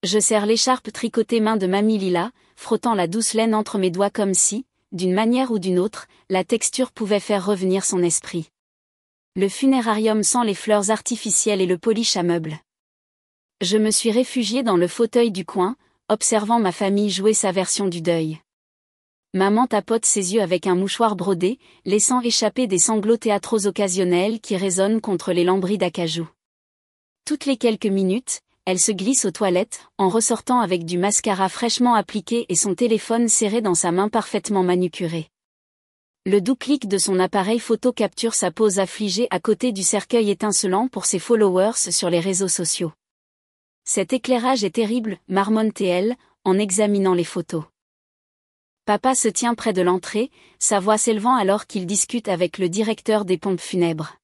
Je serre l'écharpe tricotée main de mamie Lila, frottant la douce laine entre mes doigts comme si, d'une manière ou d'une autre, la texture pouvait faire revenir son esprit. Le funérarium sent les fleurs artificielles et le polish à meubles. Je me suis réfugiée dans le fauteuil du coin, observant ma famille jouer sa version du deuil. Maman tapote ses yeux avec un mouchoir brodé, laissant échapper des sanglots théâtraux occasionnels qui résonnent contre les lambris d'acajou. Toutes les quelques minutes, elle se glisse aux toilettes, en ressortant avec du mascara fraîchement appliqué et son téléphone serré dans sa main parfaitement manucurée. Le doux clic de son appareil photo capture sa pose affligée à côté du cercueil étincelant pour ses followers sur les réseaux sociaux. Cet éclairage est terrible, marmonne-t-elle, en examinant les photos. Papa se tient près de l'entrée, sa voix s'élevant alors qu'il discute avec le directeur des pompes funèbres.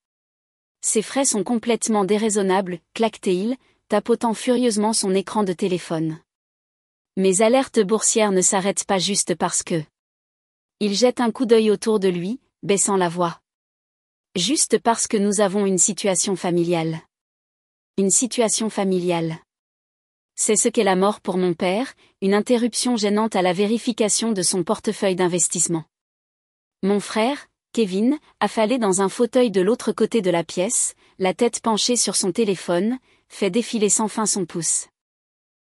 Ses frais sont complètement déraisonnables, claque-t-il, tapotant furieusement son écran de téléphone. Mes alertes boursières ne s'arrêtent pas juste parce que... Il jette un coup d'œil autour de lui, baissant la voix. Juste parce que nous avons une situation familiale. Une situation familiale. C'est ce qu'est la mort pour mon père, une interruption gênante à la vérification de son portefeuille d'investissement. Mon frère, Kevin, affalé dans un fauteuil de l'autre côté de la pièce, la tête penchée sur son téléphone, fait défiler sans fin son pouce.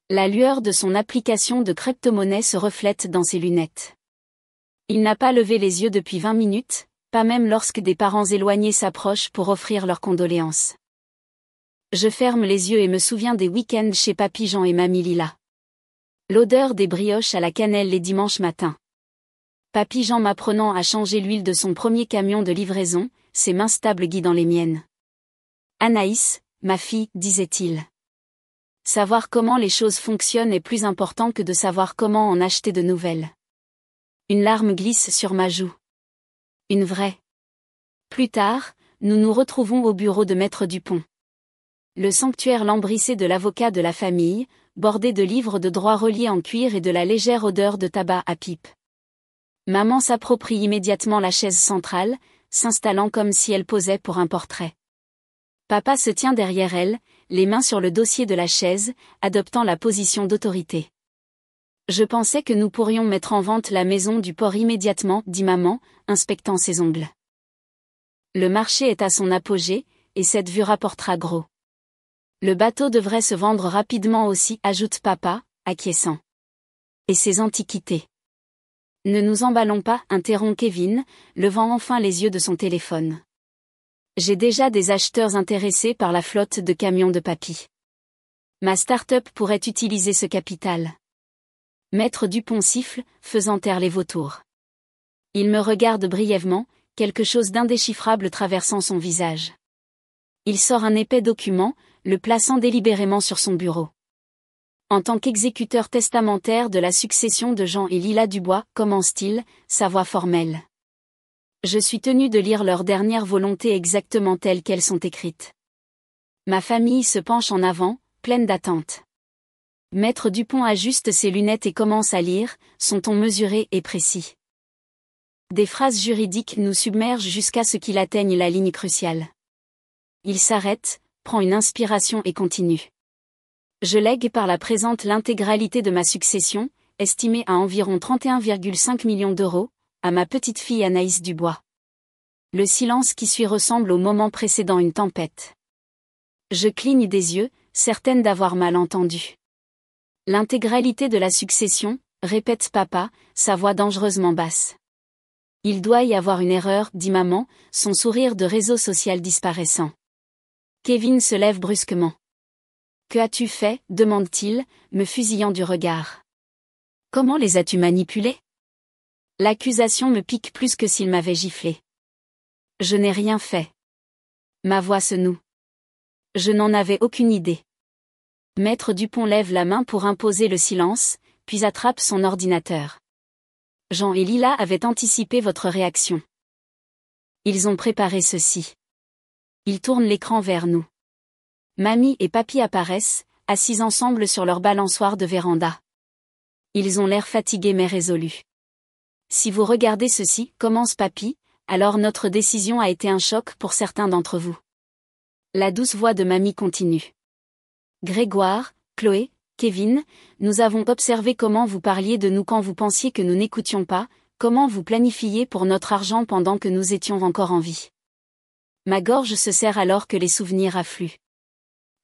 La lueur de son application de crypto-monnaie se reflète dans ses lunettes. Il n'a pas levé les yeux depuis 20 minutes, pas même lorsque des parents éloignés s'approchent pour offrir leurs condoléances. Je ferme les yeux et me souviens des week-ends chez Papy Jean et Mamie Lila. L'odeur des brioches à la cannelle les dimanches matins. Papy Jean m'apprenant à changer l'huile de son premier camion de livraison, ses mains stables guidant les miennes. Anaïs, ma fille, disait-il. Savoir comment les choses fonctionnent est plus important que de savoir comment en acheter de nouvelles. Une larme glisse sur ma joue. Une vraie. Plus tard, nous nous retrouvons au bureau de Maître Dupont. Le sanctuaire lambrissé de l'avocat de la famille, bordé de livres de droit reliés en cuir et de la légère odeur de tabac à pipe. Maman s'approprie immédiatement la chaise centrale, s'installant comme si elle posait pour un portrait. Papa se tient derrière elle, les mains sur le dossier de la chaise, adoptant la position d'autorité. Je pensais que nous pourrions mettre en vente la maison du port immédiatement, dit maman, inspectant ses ongles. Le marché est à son apogée, et cette vue rapportera gros. Le bateau devrait se vendre rapidement aussi, ajoute papa, acquiesçant. Et ses antiquités. Ne nous emballons pas, interrompt Kevin, levant enfin les yeux de son téléphone. J'ai déjà des acheteurs intéressés par la flotte de camions de papy. Ma start-up pourrait utiliser ce capital. Maître Dupont siffle, faisant taire les vautours. Il me regarde brièvement, quelque chose d'indéchiffrable traversant son visage. Il sort un épais document, le plaçant délibérément sur son bureau. En tant qu'exécuteur testamentaire de la succession de Jean et Lila Dubois, commence-t-il, sa voix formelle. Je suis tenu de lire leurs dernières volontés exactement telles qu'elles sont écrites. Ma famille se penche en avant, pleine d'attente. Maître Dupont ajuste ses lunettes et commence à lire, son ton mesuré et précis. Des phrases juridiques nous submergent jusqu'à ce qu'il atteigne la ligne cruciale. Il s'arrête, prend une inspiration et continue. Je lègue par la présente l'intégralité de ma succession, estimée à environ 31,5 millions d'euros, à ma petite fille Anaïs Dubois. Le silence qui suit ressemble au moment précédant une tempête. Je cligne des yeux, certaine d'avoir mal entendu. L'intégralité de la succession, répète papa, sa voix dangereusement basse. Il doit y avoir une erreur, dit maman, son sourire de réseau social disparaissant. Kevin se lève brusquement. Que as-tu fait, demande-t-il, me fusillant du regard. Comment les as-tu manipulés? L'accusation me pique plus que s'il m'avait giflé. Je n'ai rien fait. Ma voix se noue. Je n'en avais aucune idée. Maître Dupont lève la main pour imposer le silence, puis attrape son ordinateur. Jean et Lila avaient anticipé votre réaction. Ils ont préparé ceci. Ils tournent l'écran vers nous. Mamie et papy apparaissent, assis ensemble sur leur balançoire de véranda. Ils ont l'air fatigués mais résolus. Si vous regardez ceci, commence papy, alors notre décision a été un choc pour certains d'entre vous. La douce voix de mamie continue. Grégoire, Chloé, Kevin, nous avons observé comment vous parliez de nous quand vous pensiez que nous n'écoutions pas, comment vous planifiez pour notre argent pendant que nous étions encore en vie. Ma gorge se serre alors que les souvenirs affluent.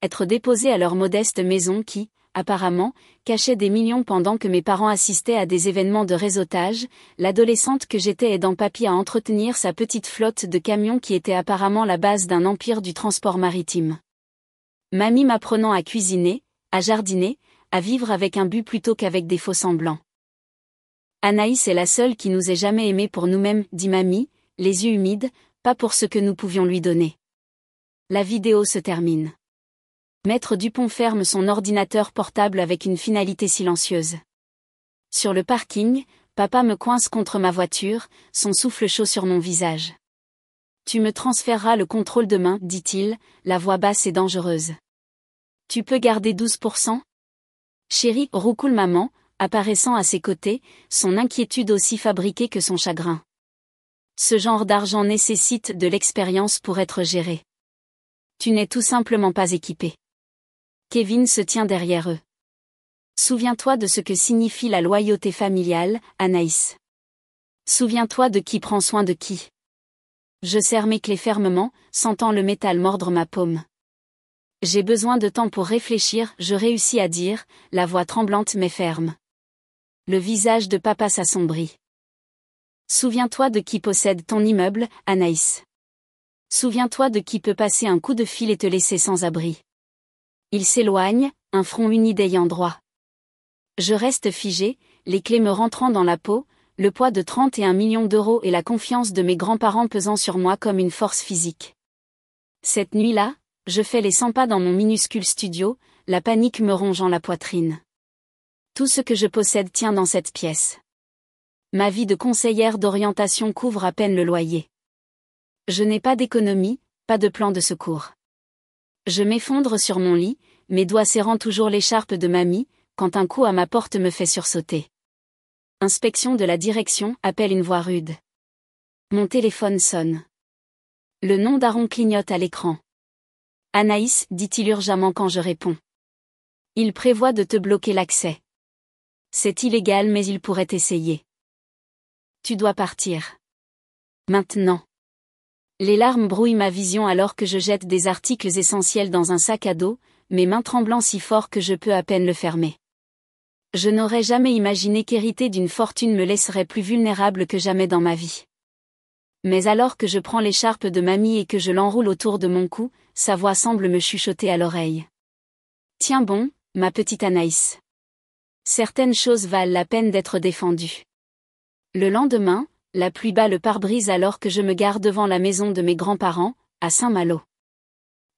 Être déposé à leur modeste maison qui, apparemment, cachait des millions pendant que mes parents assistaient à des événements de réseautage, l'adolescente que j'étais aidant papy à entretenir sa petite flotte de camions qui était apparemment la base d'un empire du transport maritime. Mamie m'apprenant à cuisiner, à jardiner, à vivre avec un but plutôt qu'avec des faux-semblants. Anaïs est la seule qui nous ait jamais aimés pour nous-mêmes, dit mamie, les yeux humides, pas pour ce que nous pouvions lui donner. La vidéo se termine. Maître Dupont ferme son ordinateur portable avec une finalité silencieuse. Sur le parking, papa me coince contre ma voiture, son souffle chaud sur mon visage. Tu me transféreras le contrôle demain, dit-il, la voix basse et dangereuse. Tu peux garder 12%? Chérie, roucoule maman, apparaissant à ses côtés, son inquiétude aussi fabriquée que son chagrin. Ce genre d'argent nécessite de l'expérience pour être géré. Tu n'es tout simplement pas équipé. Kevin se tient derrière eux. Souviens-toi de ce que signifie la loyauté familiale, Anaïs. Souviens-toi de qui prend soin de qui. Je serre mes clés fermement, sentant le métal mordre ma paume. J'ai besoin de temps pour réfléchir, je réussis à dire, la voix tremblante mais ferme. Le visage de papa s'assombrit. Souviens-toi de qui possède ton immeuble, Anaïs. Souviens-toi de qui peut passer un coup de fil et te laisser sans abri. Il s'éloigne, un front uni d'ayant droit. Je reste figé, les clés me rentrant dans la peau, le poids de 31 millions d'euros et la confiance de mes grands-parents pesant sur moi comme une force physique. Cette nuit-là, je fais les 100 pas dans mon minuscule studio, la panique me rongeant la poitrine. Tout ce que je possède tient dans cette pièce. Ma vie de conseillère d'orientation couvre à peine le loyer. Je n'ai pas d'économie, pas de plan de secours. Je m'effondre sur mon lit, mes doigts serrant toujours l'écharpe de mamie, quand un coup à ma porte me fait sursauter. Inspection de la direction, appelle une voix rude. Mon téléphone sonne. Le nom d'Aaron clignote à l'écran. Anaïs, dit-il urgemment quand je réponds. Il prévoit de te bloquer l'accès. C'est illégal mais il pourrait essayer. Tu dois partir. Maintenant. Les larmes brouillent ma vision alors que je jette des articles essentiels dans un sac à dos, mes mains tremblant si fort que je peux à peine le fermer. Je n'aurais jamais imaginé qu'hériter d'une fortune me laisserait plus vulnérable que jamais dans ma vie. Mais alors que je prends l'écharpe de mamie et que je l'enroule autour de mon cou, sa voix semble me chuchoter à l'oreille. Tiens bon, ma petite Anaïs. Certaines choses valent la peine d'être défendues. Le lendemain, la pluie bat le pare-brise alors que je me gare devant la maison de mes grands-parents, à Saint-Malo.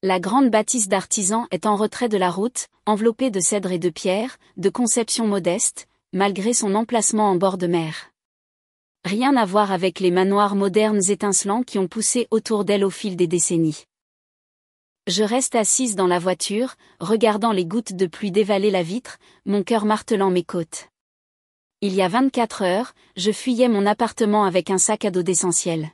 La grande bâtisse d'artisans est en retrait de la route, enveloppée de cèdres et de pierres, de conception modeste, malgré son emplacement en bord de mer. Rien à voir avec les manoirs modernes étincelants qui ont poussé autour d'elle au fil des décennies. Je reste assise dans la voiture, regardant les gouttes de pluie dévaler la vitre, mon cœur martelant mes côtes. Il y a 24 heures, je fuyais mon appartement avec un sac à dos d'essentiel.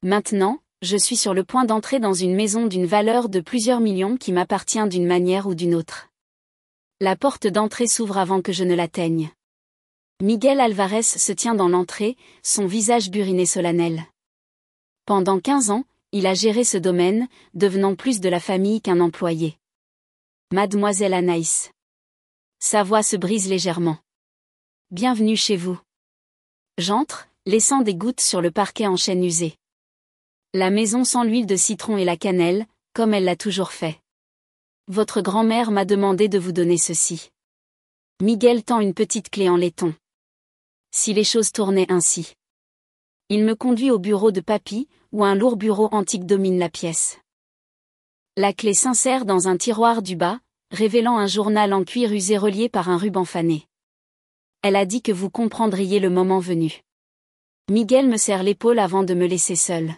Maintenant, je suis sur le point d'entrer dans une maison d'une valeur de plusieurs millions qui m'appartient d'une manière ou d'une autre. La porte d'entrée s'ouvre avant que je ne l'atteigne. Miguel Alvarez se tient dans l'entrée, son visage buriné solennel. Pendant 15 ans, il a géré ce domaine, devenant plus de la famille qu'un employé. Mademoiselle Anaïs. Sa voix se brise légèrement. Bienvenue chez vous. J'entre, laissant des gouttes sur le parquet en chêne usé. La maison sent l'huile de citron et la cannelle, comme elle l'a toujours fait. Votre grand-mère m'a demandé de vous donner ceci. Miguel tend une petite clé en laiton. Si les choses tournaient ainsi. Il me conduit au bureau de papy, où un lourd bureau antique domine la pièce. La clé s'insère dans un tiroir du bas, révélant un journal en cuir usé relié par un ruban fané. Elle a dit que vous comprendriez le moment venu. Miguel me serre l'épaule avant de me laisser seule.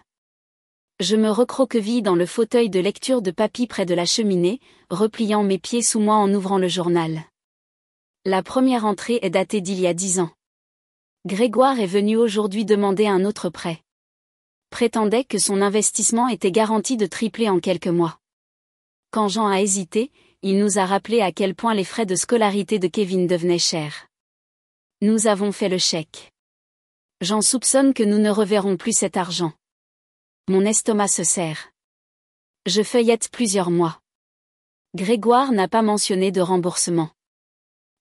Je me recroqueville dans le fauteuil de lecture de papy près de la cheminée, repliant mes pieds sous moi en ouvrant le journal. La première entrée est datée d'il y a 10 ans. Grégoire est venu aujourd'hui demander un autre prêt. Prétendait que son investissement était garanti de tripler en quelques mois. Quand Jean a hésité, il nous a rappelé à quel point les frais de scolarité de Kevin devenaient chers. Nous avons fait le chèque. J'en soupçonne que nous ne reverrons plus cet argent. Mon estomac se serre. Je feuillette plusieurs mois. Grégoire n'a pas mentionné de remboursement.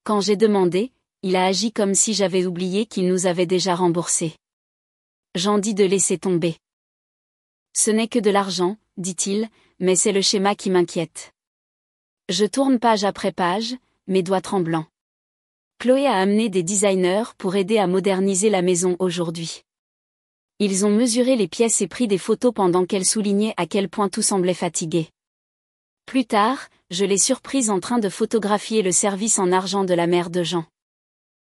Quand j'ai demandé, il a agi comme si j'avais oublié qu'il nous avait déjà remboursé. J'en dis de laisser tomber. Ce n'est que de l'argent, dit-il, mais c'est le schéma qui m'inquiète. Je tourne page après page, mes doigts tremblants. Chloé a amené des designers pour aider à moderniser la maison aujourd'hui. Ils ont mesuré les pièces et pris des photos pendant qu'elle soulignait à quel point tout semblait fatigué. Plus tard, je l'ai surprise en train de photographier le service en argent de la mère de Jean.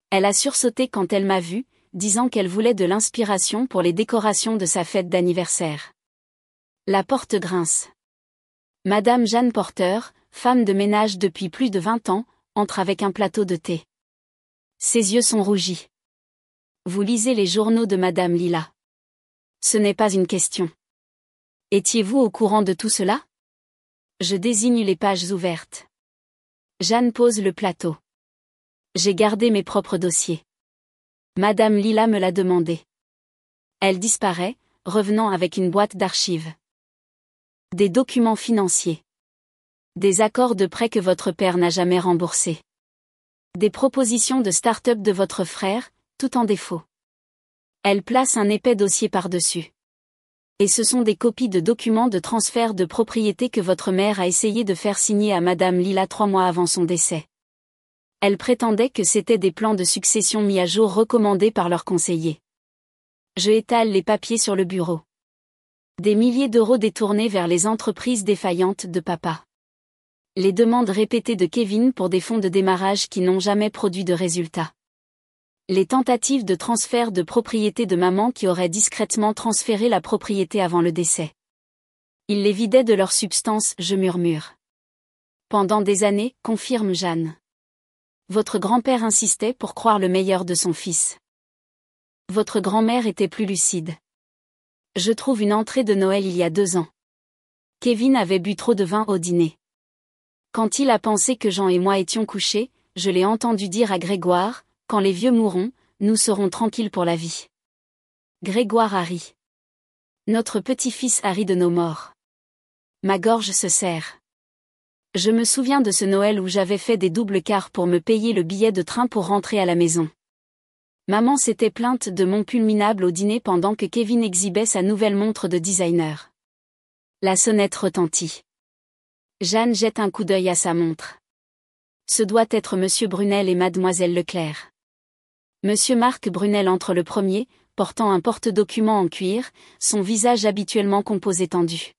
Elle a sursauté quand elle m'a vue, disant qu'elle voulait de l'inspiration pour les décorations de sa fête d'anniversaire. La porte grince. Madame Jeanne Porter, femme de ménage depuis plus de 20 ans, entre avec un plateau de thé. Ses yeux sont rougis. Vous lisez les journaux de Madame Lila. Ce n'est pas une question. Étiez-vous au courant de tout cela? Je désigne les pages ouvertes. Jeanne pose le plateau. J'ai gardé mes propres dossiers. Madame Lila me l'a demandé. Elle disparaît, revenant avec une boîte d'archives. Des documents financiers. Des accords de prêt que votre père n'a jamais remboursés. Des propositions de start-up de votre frère, tout en défaut. Elle place un épais dossier par-dessus. Et ce sont des copies de documents de transfert de propriété que votre mère a essayé de faire signer à Madame Lila 3 mois avant son décès. Elle prétendait que c'étaient des plans de succession mis à jour recommandés par leurs conseillers. Je étale les papiers sur le bureau. Des milliers d'euros détournés vers les entreprises défaillantes de papa. Les demandes répétées de Kevin pour des fonds de démarrage qui n'ont jamais produit de résultats. Les tentatives de transfert de propriété de maman qui aurait discrètement transféré la propriété avant le décès. Il les vidait de leur substance, je murmure. Pendant des années, confirme Jeanne. Votre grand-père insistait pour croire le meilleur de son fils. Votre grand-mère était plus lucide. Je trouve une entrée de Noël il y a 2 ans. Kevin avait bu trop de vin au dîner. Quand il a pensé que Jean et moi étions couchés, je l'ai entendu dire à Grégoire, quand les vieux mourront, nous serons tranquilles pour la vie. Grégoire a ri. Notre petit-fils a ri de nos morts. Ma gorge se serre. Je me souviens de ce Noël où j'avais fait des doubles quarts pour me payer le billet de train pour rentrer à la maison. Maman s'était plainte de mon pull minable au dîner pendant que Kevin exhibait sa nouvelle montre de designer. La sonnette retentit. Jeanne jette un coup d'œil à sa montre. Ce doit être Monsieur Brunel et Mademoiselle Leclerc. Monsieur Marc Brunel entre le premier, portant un porte-documents en cuir, son visage habituellement composé tendu.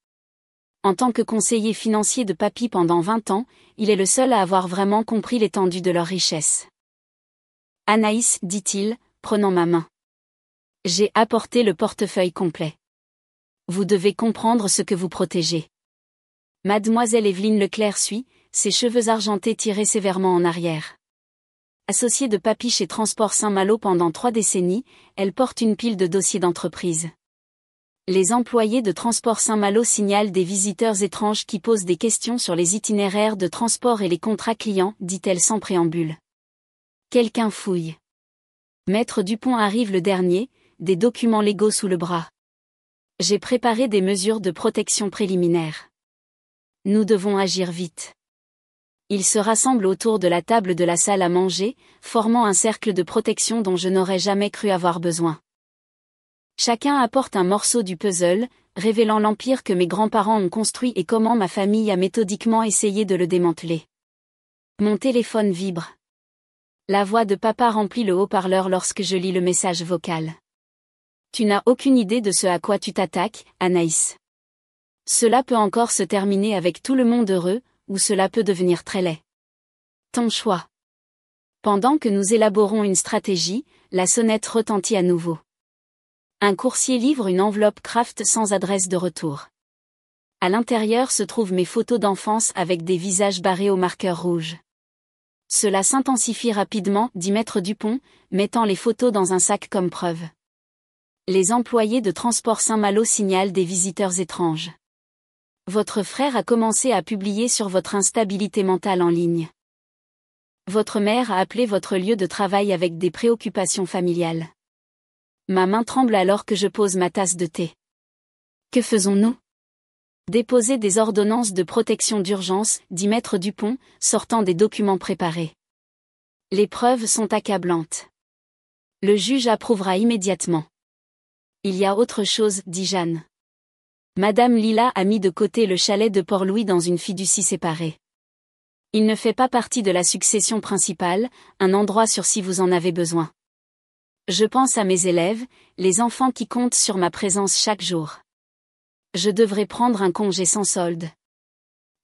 En tant que conseiller financier de papy pendant 20 ans, il est le seul à avoir vraiment compris l'étendue de leur richesse. Anaïs, dit-il, prenant ma main. J'ai apporté le portefeuille complet. Vous devez comprendre ce que vous protégez. Mademoiselle Evelyne Leclerc suit, ses cheveux argentés tirés sévèrement en arrière. Associée de papy chez Transport Saint-Malo pendant 3 décennies, elle porte une pile de dossiers d'entreprise. Les employés de Transport Saint-Malo signalent des visiteurs étranges qui posent des questions sur les itinéraires de transport et les contrats clients, dit-elle sans préambule. Quelqu'un fouille. Maître Dupont arrive le dernier, des documents légaux sous le bras. J'ai préparé des mesures de protection préliminaires. Nous devons agir vite. Ils se rassemblent autour de la table de la salle à manger, formant un cercle de protection dont je n'aurais jamais cru avoir besoin. Chacun apporte un morceau du puzzle, révélant l'empire que mes grands-parents ont construit et comment ma famille a méthodiquement essayé de le démanteler. Mon téléphone vibre. La voix de papa remplit le haut-parleur lorsque je lis le message vocal. Tu n'as aucune idée de ce à quoi tu t'attaques, Anaïs. Cela peut encore se terminer avec tout le monde heureux, ou cela peut devenir très laid. Ton choix. Pendant que nous élaborons une stratégie, la sonnette retentit à nouveau. Un coursier livre une enveloppe Kraft sans adresse de retour. À l'intérieur se trouvent mes photos d'enfance avec des visages barrés au marqueur rouge. Cela s'intensifie rapidement, dit Maître Dupont, mettant les photos dans un sac comme preuve. Les employés de Transport Saint-Malo signalent des visiteurs étranges. Votre frère a commencé à publier sur votre instabilité mentale en ligne. Votre mère a appelé votre lieu de travail avec des préoccupations familiales. Ma main tremble alors que je pose ma tasse de thé. Que faisons-nous? Déposer des ordonnances de protection d'urgence, dit Maître Dupont, sortant des documents préparés. Les preuves sont accablantes. Le juge approuvera immédiatement. Il y a autre chose, dit Jeanne. Madame Lila a mis de côté le chalet de Port-Louis dans une fiducie séparée. Il ne fait pas partie de la succession principale, un endroit sûr si vous en avez besoin. Je pense à mes élèves, les enfants qui comptent sur ma présence chaque jour. Je devrais prendre un congé sans solde.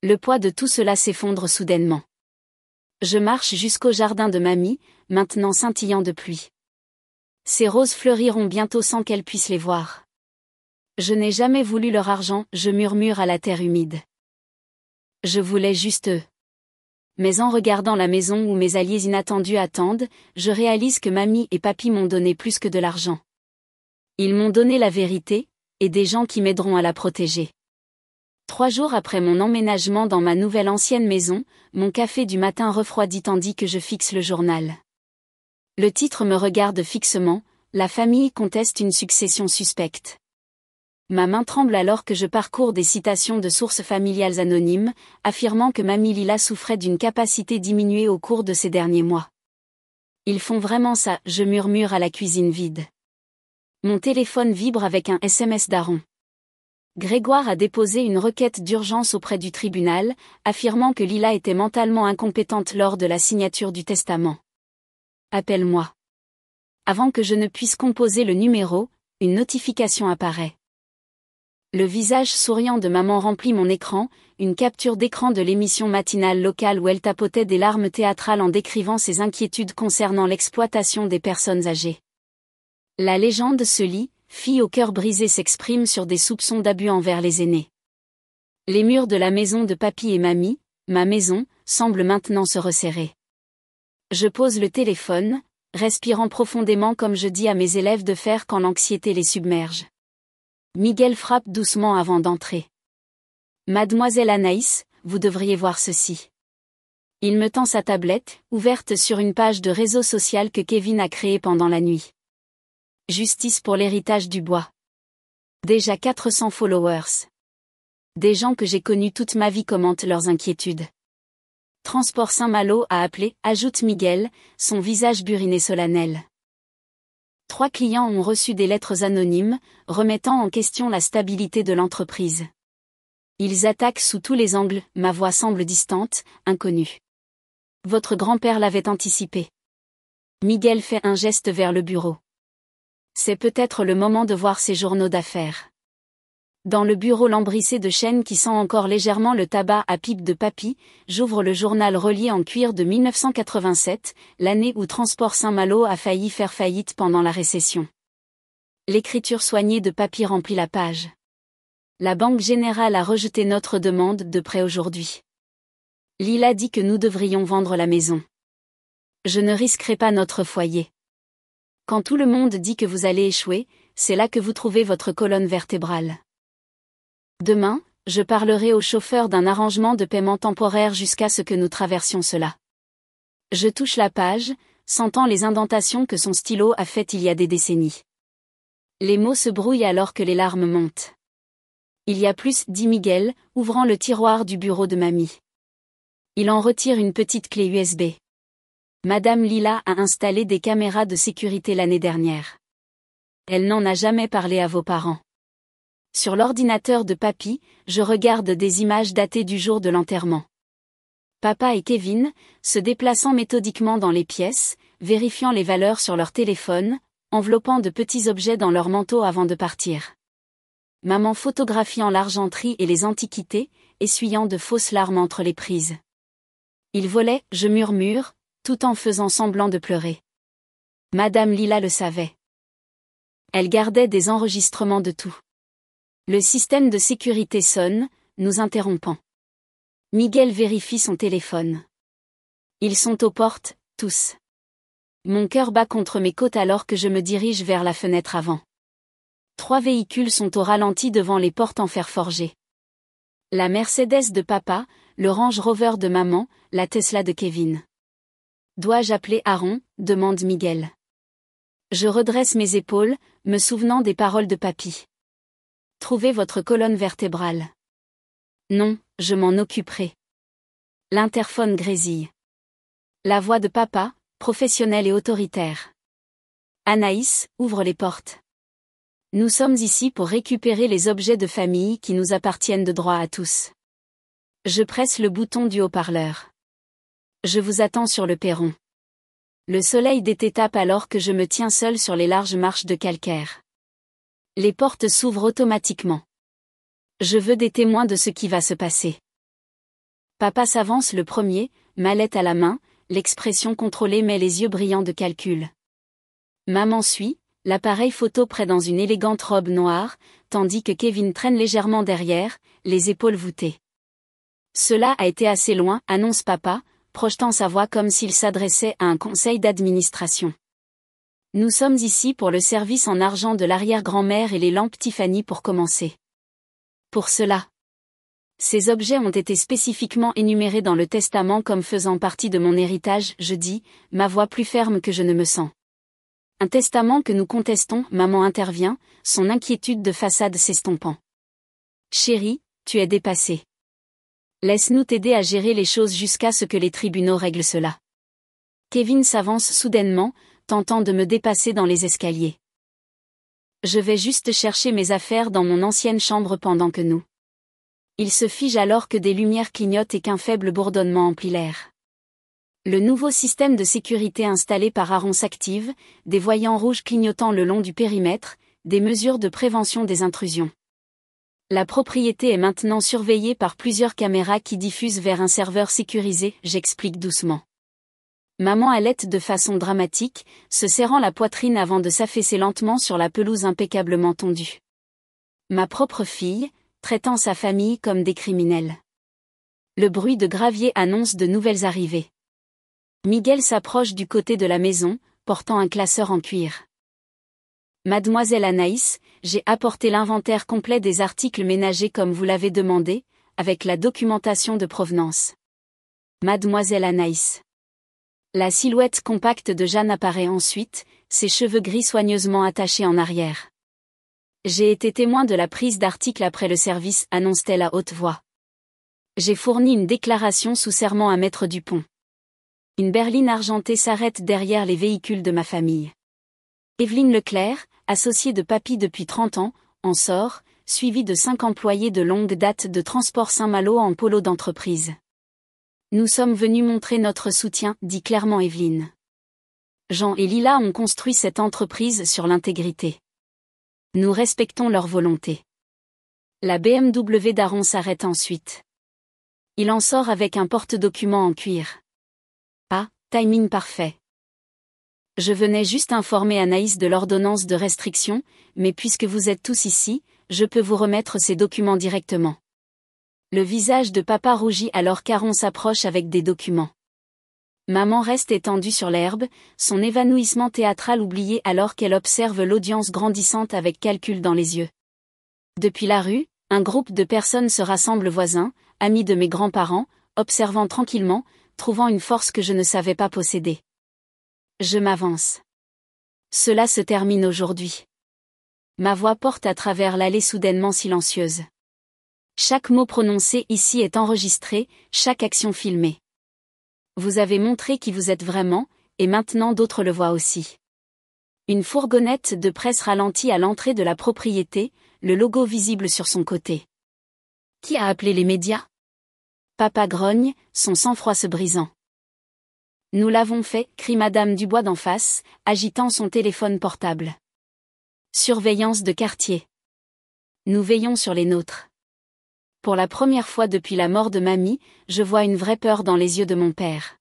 Le poids de tout cela s'effondre soudainement. Je marche jusqu'au jardin de mamie, maintenant scintillant de pluie. Ces roses fleuriront bientôt sans qu'elle puisse les voir. Je n'ai jamais voulu leur argent, je murmure à la terre humide. Je voulais juste eux. Mais en regardant la maison où mes alliés inattendus attendent, je réalise que mamie et papy m'ont donné plus que de l'argent. Ils m'ont donné la vérité, et des gens qui m'aideront à la protéger. 3 jours après mon emménagement dans ma nouvelle ancienne maison, mon café du matin refroidit tandis que je fixe le journal. Le titre me regarde fixement, la famille conteste une succession suspecte. Ma main tremble alors que je parcours des citations de sources familiales anonymes, affirmant que mamie Lila souffrait d'une capacité diminuée au cours de ces derniers mois. Ils font vraiment ça, je murmure à la cuisine vide. Mon téléphone vibre avec un SMS d'Aaron. Grégoire a déposé une requête d'urgence auprès du tribunal, affirmant que Lila était mentalement incompétente lors de la signature du testament. Appelle-moi. Avant que je ne puisse composer le numéro, une notification apparaît. Le visage souriant de maman remplit mon écran, une capture d'écran de l'émission matinale locale où elle tapotait des larmes théâtrales en décrivant ses inquiétudes concernant l'exploitation des personnes âgées. La légende se lit, fille au cœur brisé s'exprime sur des soupçons d'abus envers les aînés. Les murs de la maison de papy et mamie, ma maison, semblent maintenant se resserrer. Je pose le téléphone, respirant profondément comme je dis à mes élèves de faire quand l'anxiété les submerge. Miguel frappe doucement avant d'entrer. Mademoiselle Anaïs, vous devriez voir ceci. Il me tend sa tablette, ouverte sur une page de réseau social que Kevin a créée pendant la nuit. Justice pour l'héritage du bois. Déjà 400 followers. Des gens que j'ai connus toute ma vie commentent leurs inquiétudes. Transport Saint-Malo a appelé, ajoute Miguel, son visage buriné solennel. 3 clients ont reçu des lettres anonymes, remettant en question la stabilité de l'entreprise. Ils attaquent sous tous les angles, ma voix semble distante, inconnue. Votre grand-père l'avait anticipé. Miguel fait un geste vers le bureau. C'est peut-être le moment de voir ces journaux d'affaires. Dans le bureau lambrissé de chêne qui sent encore légèrement le tabac à pipe de papy, j'ouvre le journal relié en cuir de 1987, l'année où Transport Saint-Malo a failli faire faillite pendant la récession. L'écriture soignée de papy remplit la page. La Banque Générale a rejeté notre demande de prêt aujourd'hui. Lila dit que nous devrions vendre la maison. Je ne risquerai pas notre foyer. Quand tout le monde dit que vous allez échouer, c'est là que vous trouvez votre colonne vertébrale. Demain, je parlerai au chauffeur d'un arrangement de paiement temporaire jusqu'à ce que nous traversions cela. Je touche la page, sentant les indentations que son stylo a faites il y a des décennies. Les mots se brouillent alors que les larmes montent. Il y a plus, dit Miguel, ouvrant le tiroir du bureau de mamie. Il en retire une petite clé USB. Madame Lila a installé des caméras de sécurité l'année dernière. Elle n'en a jamais parlé à vos parents. Sur l'ordinateur de papy, je regarde des images datées du jour de l'enterrement. Papa et Kevin, se déplaçant méthodiquement dans les pièces, vérifiant les valeurs sur leur téléphone, enveloppant de petits objets dans leur manteau avant de partir. Maman photographiant l'argenterie et les antiquités, essuyant de fausses larmes entre les prises. Ils volaient, je murmure, tout en faisant semblant de pleurer. Madame Lila le savait. Elle gardait des enregistrements de tout. Le système de sécurité sonne, nous interrompant. Miguel vérifie son téléphone. Ils sont aux portes, tous. Mon cœur bat contre mes côtes alors que je me dirige vers la fenêtre avant. 3 véhicules sont au ralenti devant les portes en fer forgé. La Mercedes de papa, le Range Rover de maman, la Tesla de Kevin. Dois-je appeler Aaron, demande Miguel. Je redresse mes épaules, me souvenant des paroles de papy. Trouvez votre colonne vertébrale. Non, je m'en occuperai. L'interphone grésille. La voix de papa, professionnelle et autoritaire. Anaïs, ouvre les portes. Nous sommes ici pour récupérer les objets de famille qui nous appartiennent de droit à tous. Je presse le bouton du haut-parleur. Je vous attends sur le perron. Le soleil d'été tape alors que je me tiens seul sur les larges marches de calcaire. Les portes s'ouvrent automatiquement. Je veux des témoins de ce qui va se passer. Papa s'avance le premier, mallette à la main, l'expression contrôlée mais les yeux brillants de calcul. Maman suit, l'appareil photo près dans une élégante robe noire, tandis que Kevin traîne légèrement derrière, les épaules voûtées. Cela a été assez loin, annonce papa, projetant sa voix comme s'il s'adressait à un conseil d'administration. Nous sommes ici pour le service en argent de l'arrière-grand-mère et les lampes Tiffany pour commencer. Pour cela. Ces objets ont été spécifiquement énumérés dans le testament comme faisant partie de mon héritage, je dis, ma voix plus ferme que je ne me sens. Un testament que nous contestons, maman intervient, son inquiétude de façade s'estompant. Chérie, tu es dépassée. Laisse-nous t'aider à gérer les choses jusqu'à ce que les tribunaux règlent cela. Kevin s'avance soudainement, tentant de me dépasser dans les escaliers. Je vais juste chercher mes affaires dans mon ancienne chambre pendant que nous. Il se fige alors que des lumières clignotent et qu'un faible bourdonnement emplit l'air. Le nouveau système de sécurité installé par Aaron s'active, des voyants rouges clignotant le long du périmètre, des mesures de prévention des intrusions. La propriété est maintenant surveillée par plusieurs caméras qui diffusent vers un serveur sécurisé, j'explique doucement. Maman halète de façon dramatique, se serrant la poitrine avant de s'affaisser lentement sur la pelouse impeccablement tondue. Ma propre fille, traitant sa famille comme des criminels. Le bruit de gravier annonce de nouvelles arrivées. Miguel s'approche du côté de la maison, portant un classeur en cuir. Mademoiselle Anaïs, j'ai apporté l'inventaire complet des articles ménagers comme vous l'avez demandé, avec la documentation de provenance. Mademoiselle Anaïs. La silhouette compacte de Jeanne apparaît ensuite, ses cheveux gris soigneusement attachés en arrière. J'ai été témoin de la prise d'articles après le service, annonce-t-elle à haute voix. J'ai fourni une déclaration sous serment à Maître Dupont. Une berline argentée s'arrête derrière les véhicules de ma famille. Evelyne Leclerc, associée de papy depuis 30 ans, en sort, suivie de 5 employés de longue date de Transport Saint-Malo en polo d'entreprise. Nous sommes venus montrer notre soutien, dit clairement Evelyne. Jean et Lila ont construit cette entreprise sur l'intégrité. Nous respectons leur volonté. La BMW d'Aaron s'arrête ensuite. Il en sort avec un porte-documents en cuir. Ah, timing parfait. Je venais juste informer Anaïs de l'ordonnance de restriction, mais puisque vous êtes tous ici, je peux vous remettre ces documents directement. Le visage de papa rougit alors qu'Aaron s'approche avec des documents. Maman reste étendue sur l'herbe, son évanouissement théâtral oublié alors qu'elle observe l'audience grandissante avec calcul dans les yeux. Depuis la rue, un groupe de personnes se rassemble voisins, amis de mes grands-parents, observant tranquillement, trouvant une force que je ne savais pas posséder. Je m'avance. Cela se termine aujourd'hui. Ma voix porte à travers l'allée soudainement silencieuse. Chaque mot prononcé ici est enregistré, chaque action filmée. Vous avez montré qui vous êtes vraiment, et maintenant d'autres le voient aussi. Une fourgonnette de presse ralentit à l'entrée de la propriété, le logo visible sur son côté. Qui a appelé les médias ? Papa grogne, son sang-froid se brisant. Nous l'avons fait, crie Madame Dubois d'en face, agitant son téléphone portable. Surveillance de quartier. Nous veillons sur les nôtres. Pour la première fois depuis la mort de mamie, je vois une vraie peur dans les yeux de mon père.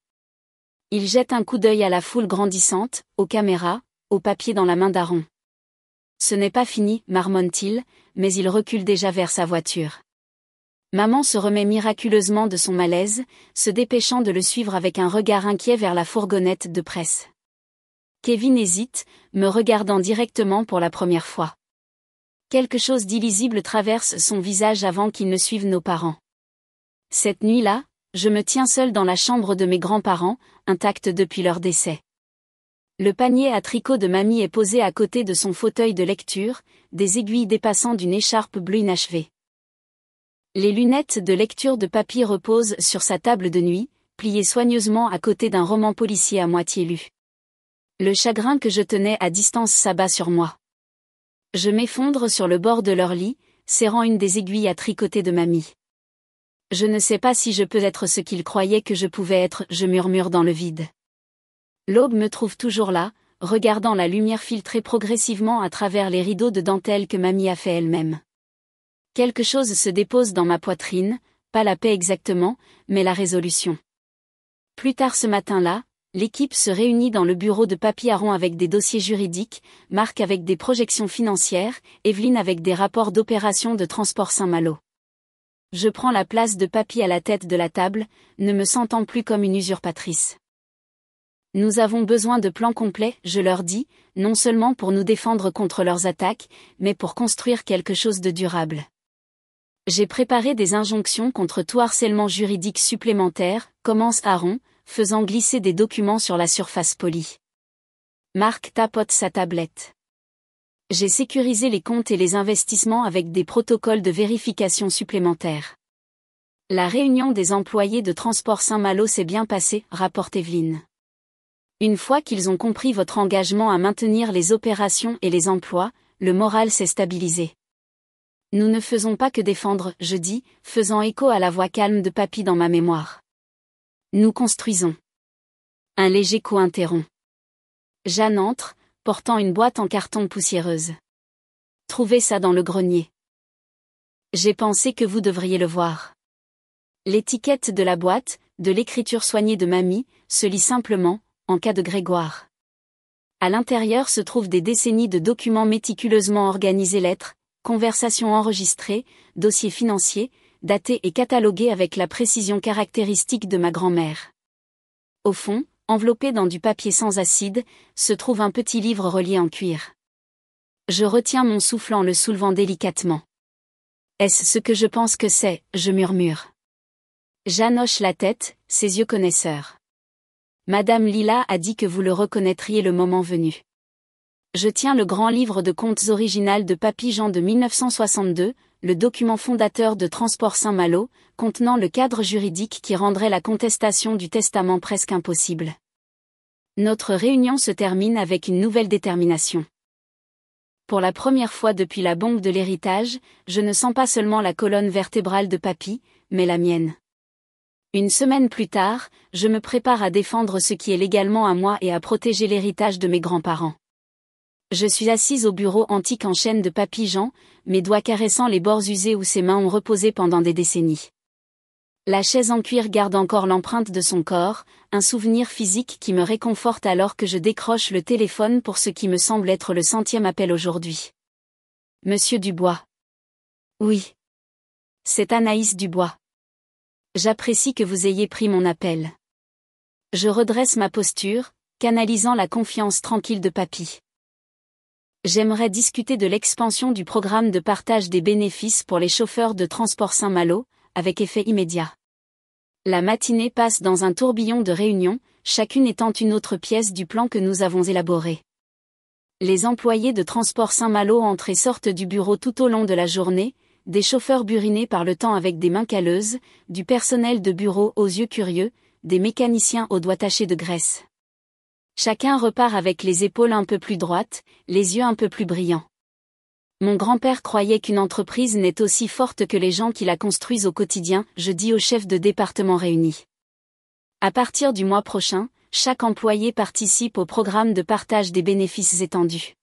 Il jette un coup d'œil à la foule grandissante, aux caméras, aux papiers dans la main d'Aaron. Ce n'est pas fini, marmonne-t-il, mais il recule déjà vers sa voiture. Maman se remet miraculeusement de son malaise, se dépêchant de le suivre avec un regard inquiet vers la fourgonnette de presse. Kevin hésite, me regardant directement pour la première fois. Quelque chose d'illisible traverse son visage avant qu'il ne suive nos parents. Cette nuit-là, je me tiens seule dans la chambre de mes grands-parents, intacte depuis leur décès. Le panier à tricot de mamie est posé à côté de son fauteuil de lecture, des aiguilles dépassant d'une écharpe bleue inachevée. Les lunettes de lecture de papy reposent sur sa table de nuit, pliées soigneusement à côté d'un roman policier à moitié lu. Le chagrin que je tenais à distance s'abat sur moi. Je m'effondre sur le bord de leur lit, serrant une des aiguilles à tricoter de mamie. Je ne sais pas si je peux être ce qu'ils croyaient que je pouvais être, je murmure dans le vide. L'aube me trouve toujours là, regardant la lumière filtrer progressivement à travers les rideaux de dentelle que mamie a fait elle-même. Quelque chose se dépose dans ma poitrine, pas la paix exactement, mais la résolution. Plus tard ce matin-là, l'équipe se réunit dans le bureau de papy Aron avec des dossiers juridiques, Marc avec des projections financières, Evelyne avec des rapports d'opération de transport Saint-Malo. Je prends la place de papy à la tête de la table, ne me sentant plus comme une usurpatrice. Nous avons besoin de plans complets, je leur dis, non seulement pour nous défendre contre leurs attaques, mais pour construire quelque chose de durable. J'ai préparé des injonctions contre tout harcèlement juridique supplémentaire, commence Aron, faisant glisser des documents sur la surface polie. Marc tapote sa tablette. J'ai sécurisé les comptes et les investissements avec des protocoles de vérification supplémentaires. La réunion des employés de Transport Saint-Malo s'est bien passée, rapporte Evelyne. Une fois qu'ils ont compris votre engagement à maintenir les opérations et les emplois, le moral s'est stabilisé. Nous ne faisons pas que défendre, je dis, faisant écho à la voix calme de papy dans ma mémoire. Nous construisons. Un léger coup interrompt. Jeanne entre, portant une boîte en carton poussiéreuse. Trouvez ça dans le grenier. J'ai pensé que vous devriez le voir. L'étiquette de la boîte, de l'écriture soignée de mamie, se lit simplement, en cas de Grégoire. À l'intérieur se trouvent des décennies de documents méticuleusement organisés, lettres, conversations enregistrées, dossiers financiers, datés et catalogués avec la précision caractéristique de ma grand-mère. Au fond, enveloppé dans du papier sans acide, se trouve un petit livre relié en cuir. Je retiens mon souffle en le soulevant délicatement. Est-ce ce que je pense que c'est, je murmure. Jeanne hoche la tête, ses yeux connaisseurs. Madame Lila a dit que vous le reconnaîtriez le moment venu. Je tiens le grand livre de contes original de papy Jean de 1962, le document fondateur de Transport Saint-Malo, contenant le cadre juridique qui rendrait la contestation du testament presque impossible. Notre réunion se termine avec une nouvelle détermination. Pour la première fois depuis la bombe de l'héritage, je ne sens pas seulement la colonne vertébrale de papy, mais la mienne. Une semaine plus tard, je me prépare à défendre ce qui est légalement à moi et à protéger l'héritage de mes grands-parents. Je suis assise au bureau antique en chêne de papy Jean, mes doigts caressant les bords usés où ses mains ont reposé pendant des décennies. La chaise en cuir garde encore l'empreinte de son corps, un souvenir physique qui me réconforte alors que je décroche le téléphone pour ce qui me semble être le 100e appel aujourd'hui. Monsieur Dubois. Oui. C'est Anaïs Dubois. J'apprécie que vous ayez pris mon appel. Je redresse ma posture, canalisant la confiance tranquille de papy. J'aimerais discuter de l'expansion du programme de partage des bénéfices pour les chauffeurs de Transport Saint-Malo, avec effet immédiat. La matinée passe dans un tourbillon de réunions, chacune étant une autre pièce du plan que nous avons élaboré. Les employés de Transport Saint-Malo entrent et sortent du bureau tout au long de la journée, des chauffeurs burinés par le temps avec des mains calleuses, du personnel de bureau aux yeux curieux, des mécaniciens aux doigts tachés de graisse. Chacun repart avec les épaules un peu plus droites, les yeux un peu plus brillants. Mon grand-père croyait qu'une entreprise n'est aussi forte que les gens qui la construisent au quotidien, je dis aux chefs de département réunis. À partir du mois prochain, chaque employé participe au programme de partage des bénéfices étendus.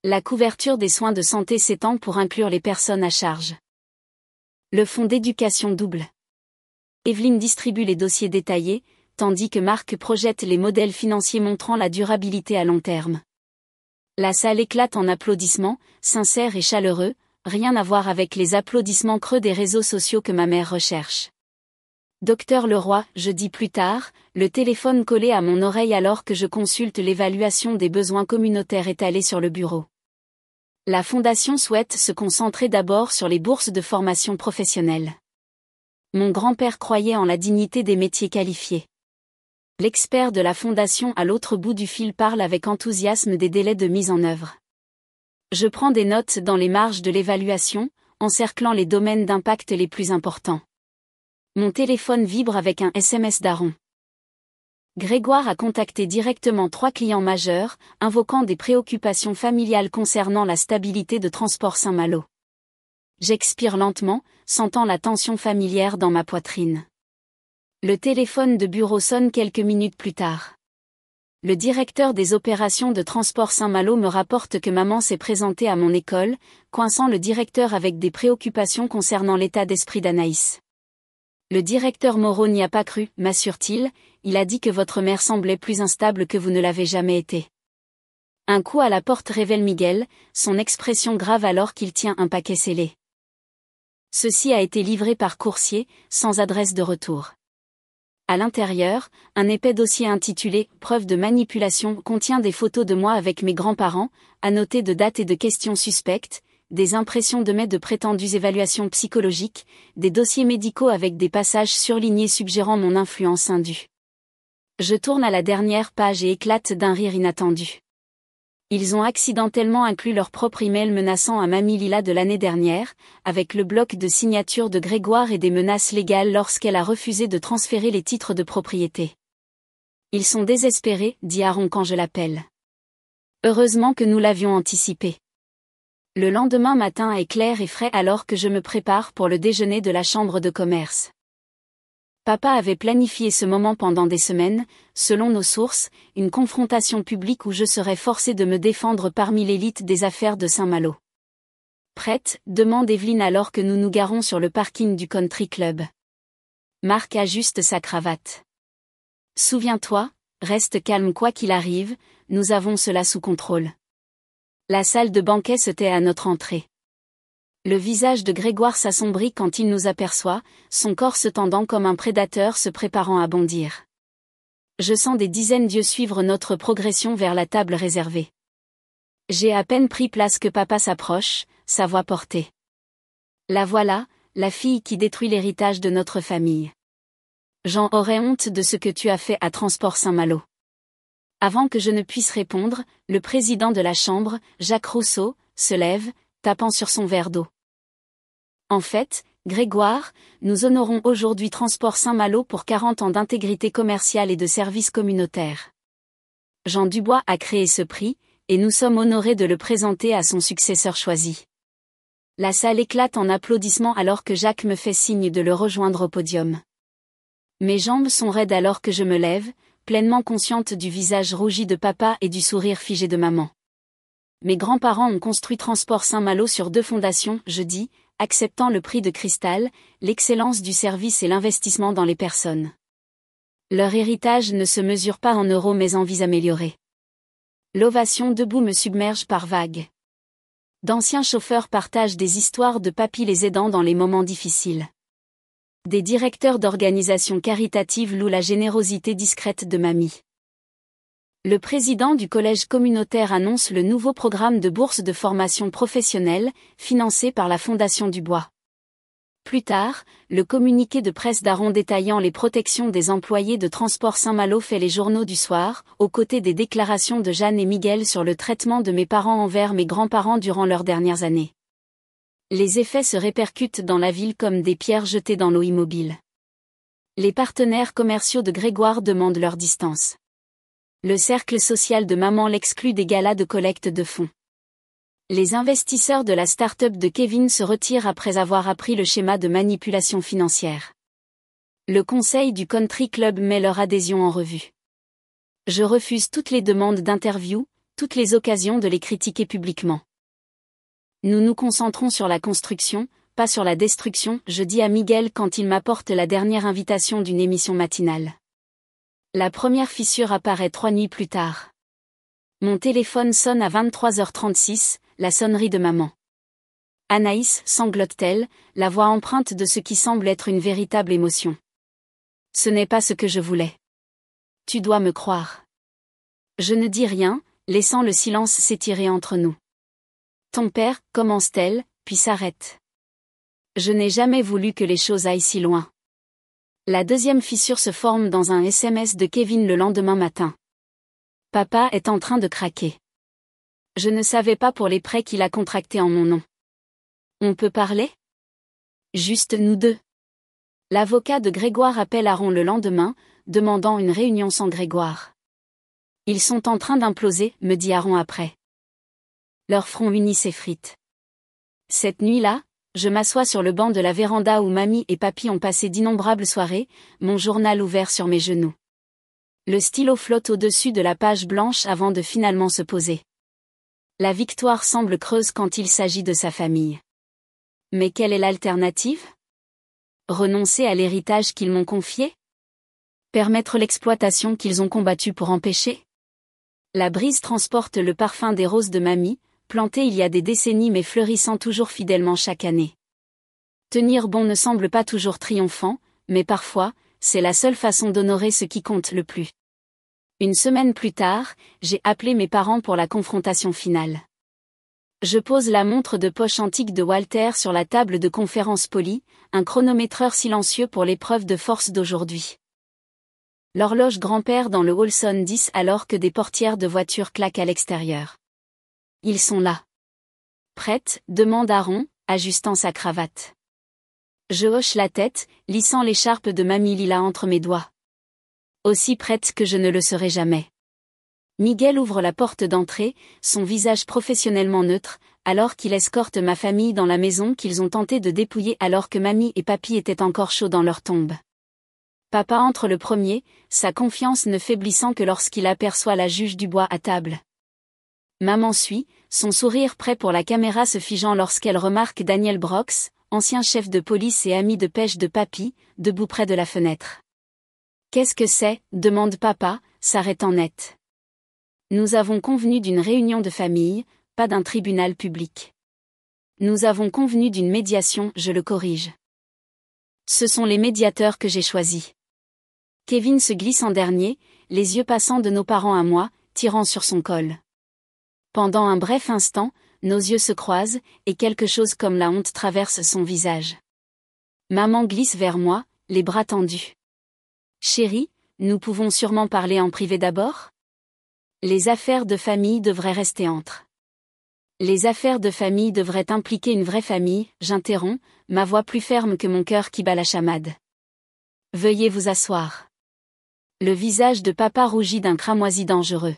La couverture des soins de santé s'étend pour inclure les personnes à charge. Le fonds d'éducation double. Evelyne distribue les dossiers détaillés, tandis que Marc projette les modèles financiers montrant la durabilité à long terme. La salle éclate en applaudissements, sincères et chaleureux, rien à voir avec les applaudissements creux des réseaux sociaux que ma mère recherche. Docteur Leroy, je dis plus tard, le téléphone collé à mon oreille alors que je consulte l'évaluation des besoins communautaires étalée sur le bureau. La Fondation souhaite se concentrer d'abord sur les bourses de formation professionnelle. Mon grand-père croyait en la dignité des métiers qualifiés. L'expert de la Fondation à l'autre bout du fil parle avec enthousiasme des délais de mise en œuvre. Je prends des notes dans les marges de l'évaluation, encerclant les domaines d'impact les plus importants. Mon téléphone vibre avec un SMS d'Aaron. Grégoire a contacté directement 3 clients majeurs, invoquant des préoccupations familiales concernant la stabilité de Transport Saint-Malo. J'expire lentement, sentant la tension familière dans ma poitrine. Le téléphone de bureau sonne quelques minutes plus tard. Le directeur des opérations de Transport Saint-Malo me rapporte que maman s'est présentée à mon école, coinçant le directeur avec des préoccupations concernant l'état d'esprit d'Anaïs. Le directeur Moreau n'y a pas cru, m'assure-t-il, il a dit que votre mère semblait plus instable que vous ne l'avez jamais été. Un coup à la porte révèle Miguel, son expression grave alors qu'il tient un paquet scellé. Ceci a été livré par coursier, sans adresse de retour. À l'intérieur, un épais dossier intitulé « Preuve de manipulation » contient des photos de moi avec mes grands-parents, annotés de dates et de questions suspectes, des impressions de de prétendues évaluations psychologiques, des dossiers médicaux avec des passages surlignés suggérant mon influence indue. Je tourne à la dernière page et éclate d'un rire inattendu. Ils ont accidentellement inclus leur propre email menaçant à Mamie Lila de l'année dernière, avec le bloc de signature de Grégoire et des menaces légales lorsqu'elle a refusé de transférer les titres de propriété. Ils sont désespérés, dit Aaron quand je l'appelle. Heureusement que nous l'avions anticipé. Le lendemain matin est clair et frais alors que je me prépare pour le déjeuner de la chambre de commerce. Papa avait planifié ce moment pendant des semaines, selon nos sources, une confrontation publique où je serais forcée de me défendre parmi l'élite des affaires de Saint-Malo. Prête, demande Evelyne alors que nous nous garons sur le parking du country club. Marc ajuste sa cravate. Souviens-toi, reste calme quoi qu'il arrive, nous avons cela sous contrôle. La salle de banquet se tait à notre entrée. Le visage de Grégoire s'assombrit quand il nous aperçoit, son corps se tendant comme un prédateur se préparant à bondir. Je sens des dizaines d'yeux suivre notre progression vers la table réservée. J'ai à peine pris place que papa s'approche, sa voix portée. La voilà, la fille qui détruit l'héritage de notre famille. J'en aurais honte de ce que tu as fait à Transport Saint-Malo. Avant que je ne puisse répondre, le président de la chambre, Jacques Rousseau, se lève, tapant sur son verre d'eau. En fait, Grégoire, nous honorons aujourd'hui Transport Saint-Malo pour 40 ans d'intégrité commerciale et de service communautaire. Jean Dubois a créé ce prix, et nous sommes honorés de le présenter à son successeur choisi. La salle éclate en applaudissements alors que Jacques me fait signe de le rejoindre au podium. Mes jambes sont raides alors que je me lève, pleinement consciente du visage rougi de papa et du sourire figé de maman. Mes grands-parents ont construit Transport Saint-Malo sur 2 fondations, je dis, acceptant le prix de cristal, l'excellence du service et l'investissement dans les personnes. Leur héritage ne se mesure pas en euros mais en vies améliorées. L'ovation debout me submerge par vagues. D'anciens chauffeurs partagent des histoires de papy les aidant dans les moments difficiles. Des directeurs d'organisations caritatives louent la générosité discrète de mamie. Le président du collège communautaire annonce le nouveau programme de bourse de formation professionnelle, financé par la Fondation Dubois. Plus tard, le communiqué de presse d'Aaron détaillant les protections des employés de Transport Saint-Malo fait les journaux du soir, aux côtés des déclarations de Jeanne et Miguel sur le traitement de mes parents envers mes grands-parents durant leurs dernières années. Les effets se répercutent dans la ville comme des pierres jetées dans l'eau immobile. Les partenaires commerciaux de Grégoire demandent leur distance. Le cercle social de maman l'exclut des galas de collecte de fonds. Les investisseurs de la start-up de Kevin se retirent après avoir appris le schéma de manipulation financière. Le conseil du country club met leur adhésion en revue. Je refuse toutes les demandes d'interview, toutes les occasions de les critiquer publiquement. Nous nous concentrons sur la construction, pas sur la destruction, je dis à Miguel quand il m'apporte la dernière invitation d'une émission matinale. La première fissure apparaît 3 nuits plus tard. Mon téléphone sonne à 23h36, la sonnerie de maman. Anaïs, sanglote-t-elle, la voix empreinte de ce qui semble être une véritable émotion. Ce n'est pas ce que je voulais. Tu dois me croire. Je ne dis rien, laissant le silence s'étirer entre nous. Ton père, commence-t-elle, puis s'arrête. Je n'ai jamais voulu que les choses aillent si loin. La deuxième fissure se forme dans un SMS de Kevin le lendemain matin. Papa est en train de craquer. Je ne savais pas pour les prêts qu'il a contractés en mon nom. On peut parler? Juste nous deux. L'avocat de Grégoire appelle Aaron le lendemain, demandant une réunion sans Grégoire. Ils sont en train d'imploser, me dit Aaron après. Leur front uni s'effrite. Cette nuit-là, je m'assois sur le banc de la véranda où mamie et papy ont passé d'innombrables soirées, mon journal ouvert sur mes genoux. Le stylo flotte au-dessus de la page blanche avant de finalement se poser. La victoire semble creuse quand il s'agit de sa famille. Mais quelle est l'alternative? Renoncer à l'héritage qu'ils m'ont confié? Permettre l'exploitation qu'ils ont combattue pour empêcher? La brise transporte le parfum des roses de mamie, plantées il y a des décennies mais fleurissant toujours fidèlement chaque année. Tenir bon ne semble pas toujours triomphant, mais parfois, c'est la seule façon d'honorer ce qui compte le plus. Une semaine plus tard, j'ai appelé mes parents pour la confrontation finale. Je pose la montre de poche antique de Walter sur la table de conférence polie, un chronométreur silencieux pour l'épreuve de force d'aujourd'hui. L'horloge grand-père dans le hall sonne 10 alors que des portières de voiture claquent à l'extérieur. Ils sont là. Prête? Demande Aaron, ajustant sa cravate. Je hoche la tête, lissant l'écharpe de mamie Lila entre mes doigts. Aussi prête que je ne le serai jamais. Miguel ouvre la porte d'entrée, son visage professionnellement neutre, alors qu'il escorte ma famille dans la maison qu'ils ont tenté de dépouiller alors que mamie et papy étaient encore chauds dans leur tombe. Papa entre le premier, sa confiance ne faiblissant que lorsqu'il aperçoit la juge Dubois à table. Maman suit, son sourire prêt pour la caméra se figeant lorsqu'elle remarque Daniel Brox, ancien chef de police et ami de pêche de papy, debout près de la fenêtre. « Qu'est-ce que c'est ?» demande papa, s'arrêtant net. Nous avons convenu d'une réunion de famille, pas d'un tribunal public. Nous avons convenu d'une médiation, je le corrige. Ce sont les médiateurs que j'ai choisis. Kevin se glisse en dernier, les yeux passant de nos parents à moi, tirant sur son col. Pendant un bref instant, nos yeux se croisent, et quelque chose comme la honte traverse son visage. Maman glisse vers moi, les bras tendus. Chérie, nous pouvons sûrement parler en privé d'abord? Les affaires de famille devraient rester entre. Les affaires de famille devraient impliquer une vraie famille, j'interromps, ma voix plus ferme que mon cœur qui bat la chamade. Veuillez vous asseoir. Le visage de papa rougit d'un cramoisi dangereux.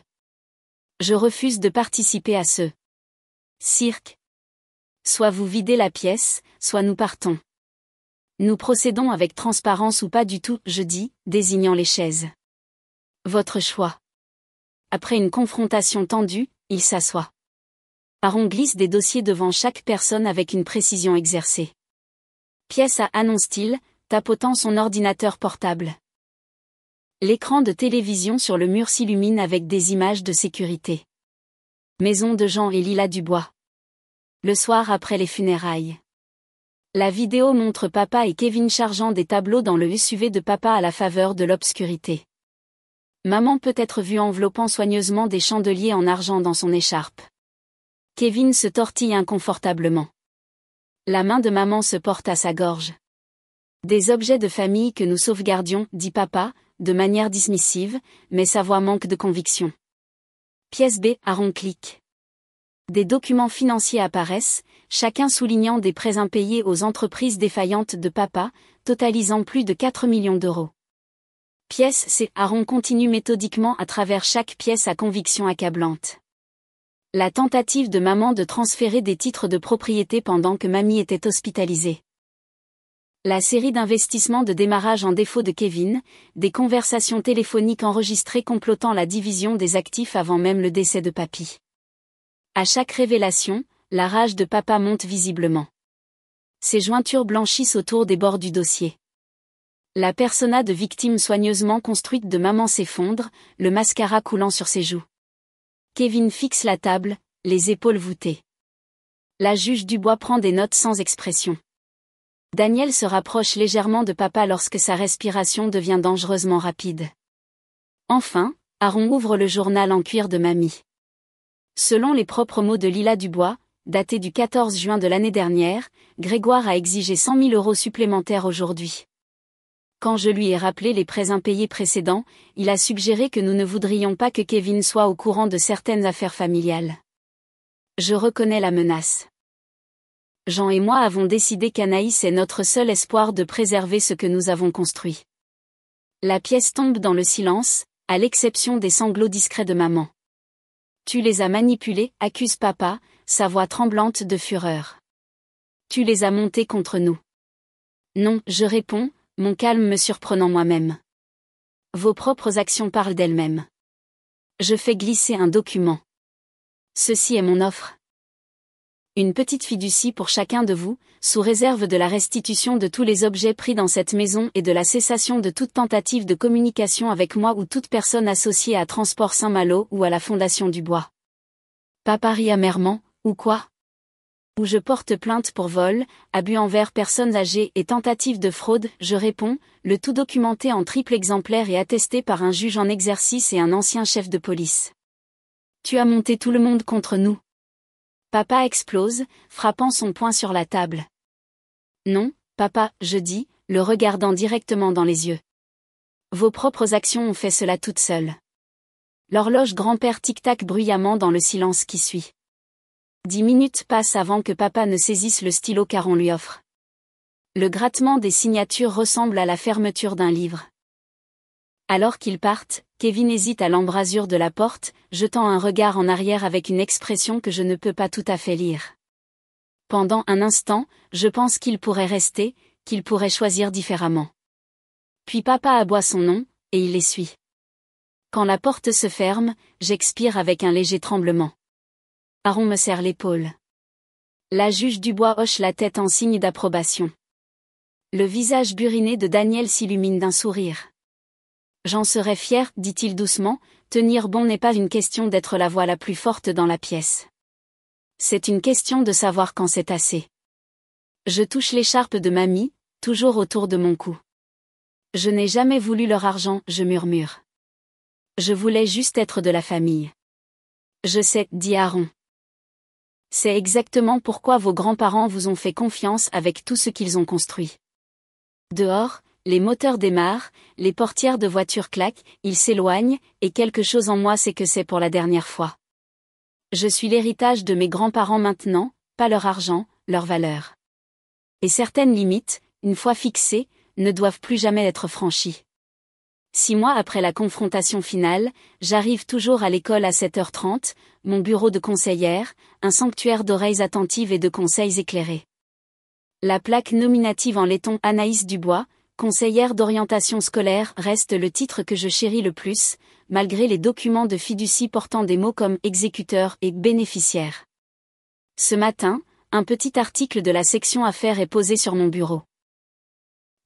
Je refuse de participer à ce cirque. Soit vous videz la pièce, soit nous partons. Nous procédons avec transparence ou pas du tout, je dis, désignant les chaises. Votre choix. Après une confrontation tendue, il s'assoit. Aaron glisse des dossiers devant chaque personne avec une précision exercée. Pièce à annonce-t-il, tapotant son ordinateur portable. L'écran de télévision sur le mur s'illumine avec des images de sécurité. Maison de Jean et Lila Dubois. Le soir après les funérailles. La vidéo montre papa et Kevin chargeant des tableaux dans le SUV de papa à la faveur de l'obscurité. Maman peut être vue enveloppant soigneusement des chandeliers en argent dans son écharpe. Kevin se tortille inconfortablement. La main de maman se porte à sa gorge. Des objets de famille que nous sauvegardions, dit papa, de manière dismissive, mais sa voix manque de conviction. Pièce B, Aaron clique. Des documents financiers apparaissent, chacun soulignant des prêts impayés aux entreprises défaillantes de papa, totalisant plus de 4 millions d'euros. Pièce C, Aaron continue méthodiquement à travers chaque pièce à conviction accablante. La tentative de maman de transférer des titres de propriété pendant que mamie était hospitalisée. La série d'investissements de démarrage en défaut de Kevin, des conversations téléphoniques enregistrées complotant la division des actifs avant même le décès de papy. À chaque révélation, la rage de papa monte visiblement. Ses jointures blanchissent autour des bords du dossier. La persona de victime soigneusement construite de maman s'effondre, le mascara coulant sur ses joues. Kevin fixe la table, les épaules voûtées. La juge Dubois prend des notes sans expression. Daniel se rapproche légèrement de papa lorsque sa respiration devient dangereusement rapide. Enfin, Aaron ouvre le journal en cuir de mamie. Selon les propres mots de Lila Dubois, daté du 14 juin de l'année dernière, Grégoire a exigé 100 000 € supplémentaires aujourd'hui. Quand je lui ai rappelé les prêts impayés précédents, il a suggéré que nous ne voudrions pas que Kevin soit au courant de certaines affaires familiales. Je reconnais la menace. Jean et moi avons décidé qu'Anaïs est notre seul espoir de préserver ce que nous avons construit. La pièce tombe dans le silence, à l'exception des sanglots discrets de maman. Tu les as manipulés, accuse papa, sa voix tremblante de fureur. Tu les as montés contre nous. Non, je réponds, mon calme me surprenant moi-même. Vos propres actions parlent d'elles-mêmes. Je fais glisser un document. Ceci est mon offre. Une petite fiducie pour chacun de vous, sous réserve de la restitution de tous les objets pris dans cette maison et de la cessation de toute tentative de communication avec moi ou toute personne associée à Transport Saint-Malo ou à la Fondation du Bois. Papa rit amèrement, ou quoi? Ou je porte plainte pour vol, abus envers personnes âgées et tentative de fraude, je réponds, le tout documenté en triple exemplaire et attesté par un juge en exercice et un ancien chef de police. Tu as monté tout le monde contre nous. Papa explose, frappant son poing sur la table. Non, papa, je dis, le regardant directement dans les yeux. Vos propres actions ont fait cela toutes seules. L'horloge grand-père tic-tac bruyamment dans le silence qui suit. 10 minutes passent avant que papa ne saisisse le stylo qu'Aaron lui offre. Le grattement des signatures ressemble à la fermeture d'un livre. Alors qu'ils partent, Kevin hésite à l'embrasure de la porte, jetant un regard en arrière avec une expression que je ne peux pas tout à fait lire. Pendant un instant, je pense qu'il pourrait rester, qu'il pourrait choisir différemment. Puis papa aboie son nom, et il essuie. Quand la porte se ferme, j'expire avec un léger tremblement. Aaron me serre l'épaule. La juge Dubois hoche la tête en signe d'approbation. Le visage buriné de Daniel s'illumine d'un sourire. J'en serais fier, dit-il doucement, tenir bon n'est pas une question d'être la voix la plus forte dans la pièce. C'est une question de savoir quand c'est assez. Je touche l'écharpe de mamie, toujours autour de mon cou. Je n'ai jamais voulu leur argent, je murmure. Je voulais juste être de la famille. Je sais, dit Aaron. C'est exactement pourquoi vos grands-parents vous ont fait confiance avec tout ce qu'ils ont construit. Dehors, les moteurs démarrent, les portières de voiture claquent, ils s'éloignent, et quelque chose en moi sait que c'est pour la dernière fois. Je suis l'héritage de mes grands-parents maintenant, pas leur argent, leur valeur. Et certaines limites, une fois fixées, ne doivent plus jamais être franchies. 6 mois après la confrontation finale, j'arrive toujours à l'école à 7h30, mon bureau de conseillère, un sanctuaire d'oreilles attentives et de conseils éclairés. La plaque nominative en laiton Anaïs Dubois, conseillère d'orientation scolaire, reste le titre que je chéris le plus, malgré les documents de fiducie portant des mots comme exécuteur et bénéficiaire. Ce matin, un petit article de la section affaires est posé sur mon bureau.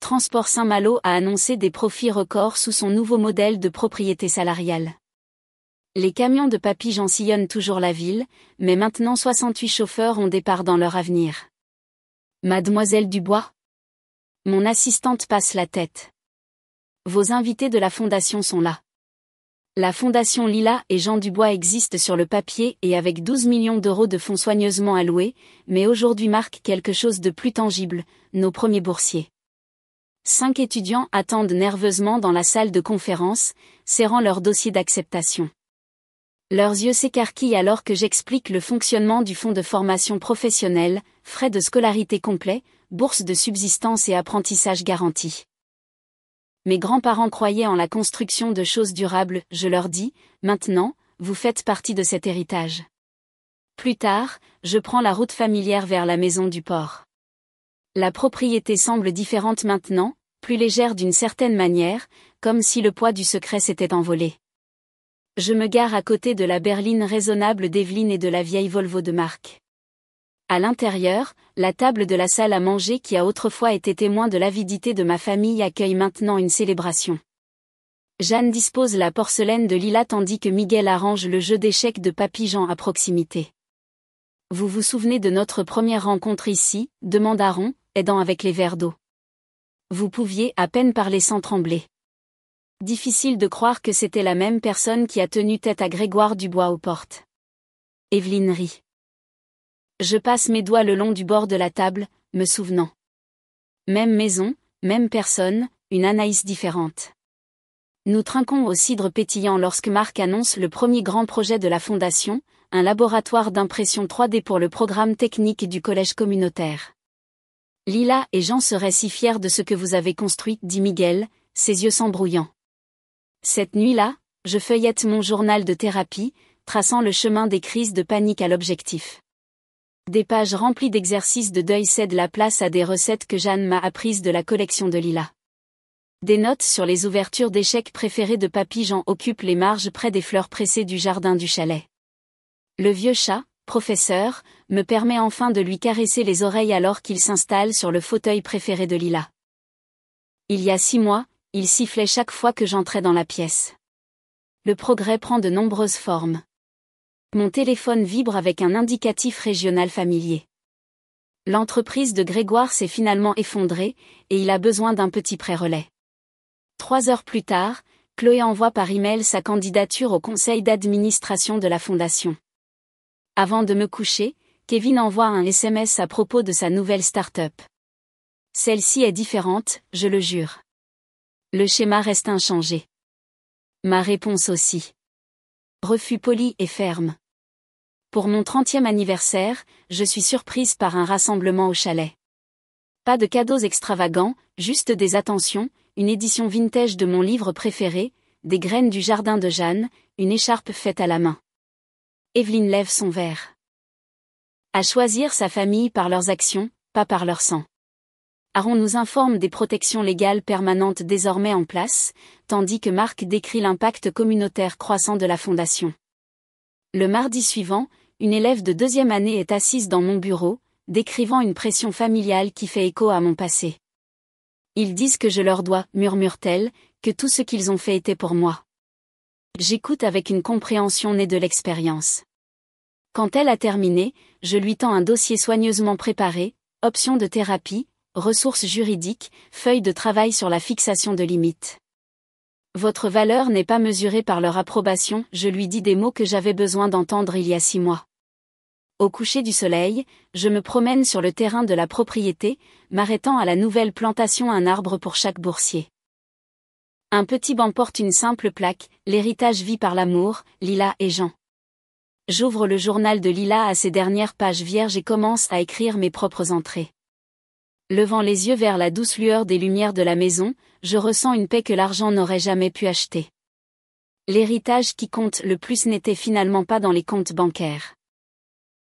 Transport Saint-Malo a annoncé des profits records sous son nouveau modèle de propriété salariale. Les camions de papy Jean sillonnent toujours la ville, mais maintenant 68 chauffeurs ont des parts dans leur avenir. Mademoiselle Dubois? Mon assistante passe la tête. Vos invités de la fondation sont là. La fondation Lila et Jean Dubois existent sur le papier et avec 12 millions d'euros de fonds soigneusement alloués, mais aujourd'hui marque quelque chose de plus tangible, nos premiers boursiers. 5 étudiants attendent nerveusement dans la salle de conférence, serrant leur dossier d'acceptation. Leurs yeux s'écarquillent alors que j'explique le fonctionnement du fonds de formation professionnelle, frais de scolarité complets, bourse de subsistance et apprentissage garanti. Mes grands-parents croyaient en la construction de choses durables, je leur dis, maintenant, vous faites partie de cet héritage. Plus tard, je prends la route familière vers la maison du port. La propriété semble différente maintenant, plus légère d'une certaine manière, comme si le poids du secret s'était envolé. Je me gare à côté de la berline raisonnable d'Evelyne et de la vieille Volvo de Marc. À l'intérieur, la table de la salle à manger qui a autrefois été témoin de l'avidité de ma famille accueille maintenant une célébration. Jeanne dispose la porcelaine de Lila tandis que Miguel arrange le jeu d'échecs de papy Jean à proximité. Vous vous souvenez de notre première rencontre ici, demande Aaron, aidant avec les verres d'eau. Vous pouviez à peine parler sans trembler. Difficile de croire que c'était la même personne qui a tenu tête à Grégoire Dubois aux portes. Evelyne rit. Je passe mes doigts le long du bord de la table, me souvenant. Même maison, même personne, une Anaïs différente. Nous trinquons au cidre pétillant lorsque Marc annonce le premier grand projet de la Fondation, un laboratoire d'impression 3D pour le programme technique du collège communautaire. Lila et Jean seraient si fiers de ce que vous avez construit, dit Miguel, ses yeux s'embrouillant. Cette nuit-là, je feuillette mon journal de thérapie, traçant le chemin des crises de panique à l'objectif. Des pages remplies d'exercices de deuil cèdent la place à des recettes que Jeanne m'a apprises de la collection de Lila. Des notes sur les ouvertures d'échecs préférées de Papy Jean occupent les marges près des fleurs pressées du jardin du chalet. Le vieux chat, professeur, me permet enfin de lui caresser les oreilles alors qu'il s'installe sur le fauteuil préféré de Lila. Il y a 6 mois, il sifflait chaque fois que j'entrais dans la pièce. Le progrès prend de nombreuses formes. Mon téléphone vibre avec un indicatif régional familier. L'entreprise de Grégoire s'est finalement effondrée, et il a besoin d'un petit pré-relais. 3 heures plus tard, Chloé envoie par email sa candidature au conseil d'administration de la Fondation. Avant de me coucher, Kevin envoie un SMS à propos de sa nouvelle start-up. Celle-ci est différente, je le jure. Le schéma reste inchangé. Ma réponse aussi. Refus poli et ferme. Pour mon 30e anniversaire, je suis surprise par un rassemblement au chalet. Pas de cadeaux extravagants, juste des attentions, une édition vintage de mon livre préféré, des graines du jardin de Jeanne, une écharpe faite à la main. Evelyne lève son verre. À choisir sa famille par leurs actions, pas par leur sang. Aaron nous informe des protections légales permanentes désormais en place, tandis que Marc décrit l'impact communautaire croissant de la Fondation. Le mardi suivant, une élève de 2e année est assise dans mon bureau, décrivant une pression familiale qui fait écho à mon passé. Ils disent que je leur dois, murmure-t-elle, que tout ce qu'ils ont fait était pour moi. J'écoute avec une compréhension née de l'expérience. Quand elle a terminé, je lui tends un dossier soigneusement préparé, options de thérapie, ressources juridiques, feuilles de travail sur la fixation de limites. Votre valeur n'est pas mesurée par leur approbation, je lui dis des mots que j'avais besoin d'entendre il y a 6 mois. Au coucher du soleil, je me promène sur le terrain de la propriété, m'arrêtant à la nouvelle plantation un arbre pour chaque boursier. Un petit banc porte une simple plaque, l'héritage vit par l'amour, Lila et Jean. J'ouvre le journal de Lila à ses dernières pages vierges et commence à écrire mes propres entrées. Levant les yeux vers la douce lueur des lumières de la maison, je ressens une paix que l'argent n'aurait jamais pu acheter. L'héritage qui compte le plus n'était finalement pas dans les comptes bancaires.